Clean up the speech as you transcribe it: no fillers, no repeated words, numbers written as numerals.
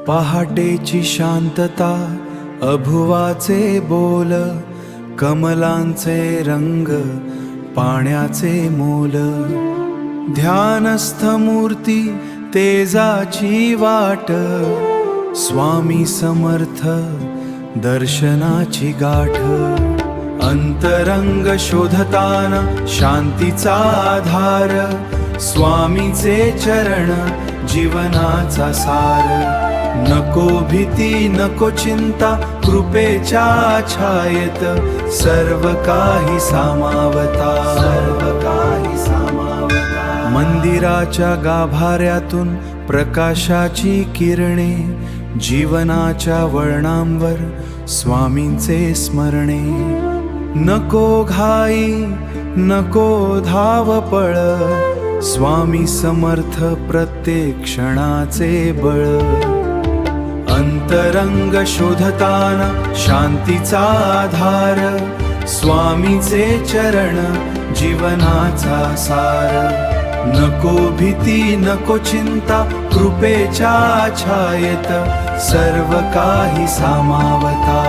पहाटेची शांतता, अभुवाचे बोल, कमलांचे रंग, पाण्याचे मोल, ध्यानस्थ मूर्ती तेजाची वाट, स्वामी समर्थ दर्शनाची गाठ, अंतरंग शोधताना शांतीचा आधार, स्वामीचे चरण जीवनाचा सार, नको भीती नको चिंता कृपेच्या छायेत, सर्व काही सामावता, सर्व काही सामावता, मंदिराच्या गाभाऱ्यातून प्रकाशाची किरणे, जीवनाच्या वळणांवर स्वामींचे स्मरणे, नको घाई नको धावपळ, स्वामी समर्थ प्रत्येक क्षणाचे बळ, अंतरंग शोधताना शांतीचा आधार, स्वामीचे चरण जीवनाचा सार, नको भीती नको चिंता कृपेच्या छायेत, सर्व काही सामावता.